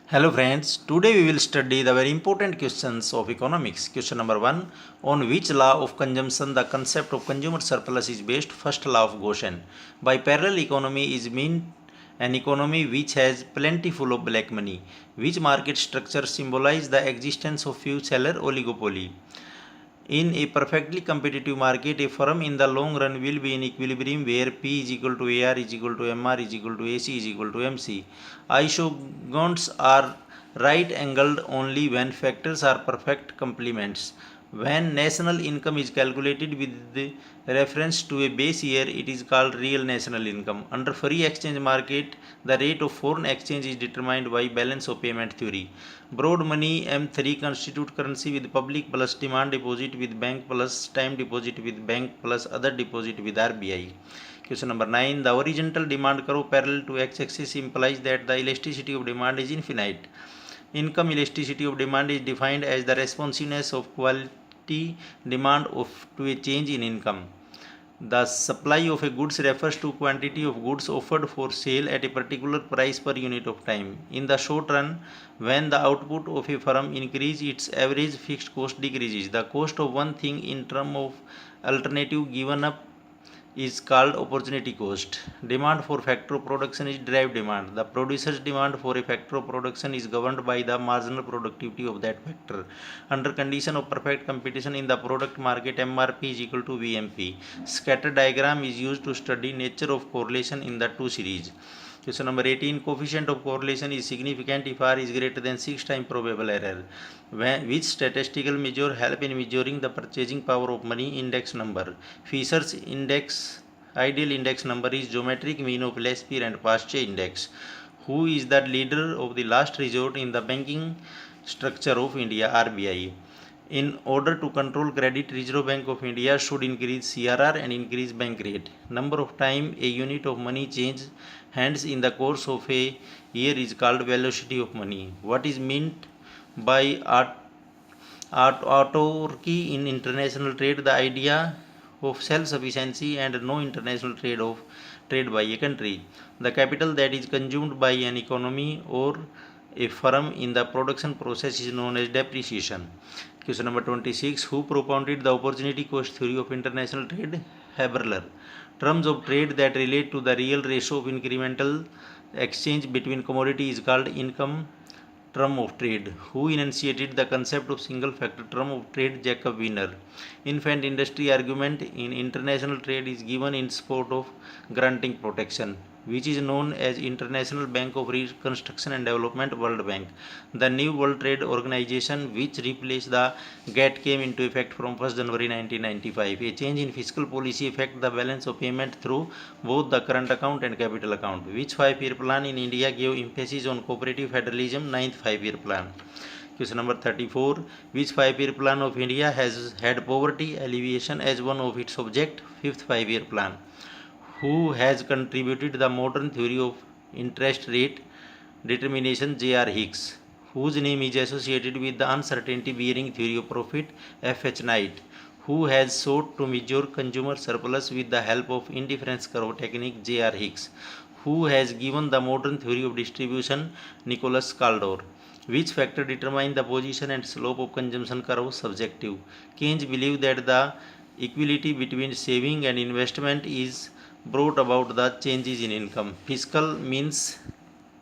Hello friends, today we will study the very important questions of economics. Question number 1. On which law of consumption the concept of consumer surplus is based? First law of Gaussian. By parallel economy is meant an economy which has plenty full of black money. Which market structure symbolize the existence of few seller oligopoly? In a perfectly competitive market, a firm in the long run will be in equilibrium where P is equal to AR is equal to MR is equal to AC is equal to MC. Isogons are right angled only when factors are perfect complements. When national income is calculated with the reference to a base year, it is called real national income. Under free exchange market, the rate of foreign exchange is determined by balance of payment theory. Broad money M3 constitute currency with public plus demand deposit with bank plus time deposit with bank plus other deposit with RBI. Question number 9. The horizontal demand curve parallel to x-axis implies that the elasticity of demand is infinite. Income elasticity of demand is defined as the responsiveness of quality demand to a change in income. The supply of a goods refers to quantity of goods offered for sale at a particular price per unit of time. In the short run, when the output of a firm increases, its average fixed cost decreases. The cost of one thing in terms of alternative given up is called opportunity cost. Demand for factor of production is derived demand. The producer's demand for a factor of production is governed by the marginal productivity of that factor. Under condition of perfect competition in the product market, MRP is equal to VMP. Scatter diagram is used to study nature of correlation in the two series. Question number 18. Coefficient of correlation is significant if R is greater than 6 times probable error. Which statistical measure help in measuring the purchasing power of money? Index number. Fisher's index ideal index number is geometric mean of Lesper and Paasche index. Who is the leader of the last resort in the banking structure of India? RBI. In order to control credit, Reserve Bank of India should increase CRR and increase bank rate. Number of time a unit of money changes hands in the course of a year is called velocity of money. What is meant by autarky in international trade? The idea of self-sufficiency and no international trade by a country. The capital that is consumed by an economy or a firm in the production process is known as depreciation. Question number 26. Who propounded the opportunity cost theory of international trade? Haberler. Terms of trade that relate to the real ratio of incremental exchange between commodities is called income term of trade. Who enunciated the concept of single factor term of trade? Jacob Wiener. Infant industry argument in international trade is given in support of granting protection, which is known as International Bank of Reconstruction and Development, World Bank. The new World Trade Organization, which replaced the GATT, came into effect from 1st January 1995. A change in fiscal policy affects the balance of payment through both the current account and capital account. Which 5-year plan in India gave emphasis on cooperative federalism? 9th 5-year plan. Question number 34. Which 5-year plan of India has had poverty alleviation as one of its objects? 5th 5-year plan. Who has contributed the modern theory of interest rate determination? J.R. Hicks. Whose name is associated with the uncertainty bearing theory of profit? F.H. Knight. Who has sought to measure consumer surplus with the help of indifference curve technique? J.R. Hicks. Who has given the modern theory of distribution? Nicholas Kaldor. Which factor determine the position and slope of consumption curve? Subjective. Keynes believed that the equality between saving and investment is brought about the changes in income. Fiscal means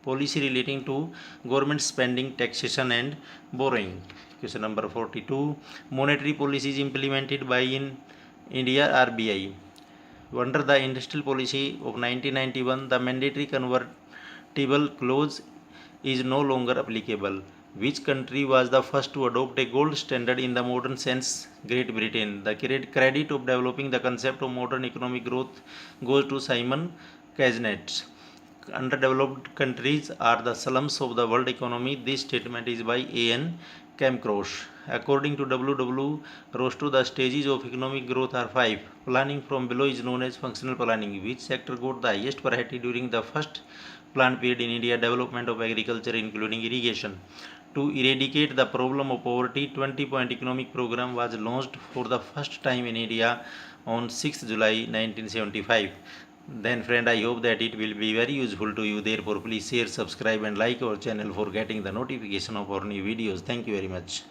policy relating to government spending, taxation and borrowing. Question number 42. Monetary policy is implemented by in India RBI. Under the industrial policy of 1991, the mandatory convertible clause is no longer applicable. Which country was the first to adopt a gold standard in the modern sense? Great Britain. The credit of developing the concept of modern economic growth goes to Simon Kuznets. Underdeveloped countries are the slums of the world economy. This statement is by A.N. Kamkrosh. According to W. Rostow, the stages of economic growth are 5. Planning from below is known as functional planning. Which sector got the highest priority during the first plan period in India? Development of agriculture, including irrigation. To eradicate the problem of poverty, 20-point economic program was launched for the first time in India on 6 July 1975. Then friend, I hope that it will be very useful to you. Therefore please share, subscribe and like our channel for getting the notification of our new videos. Thank you very much.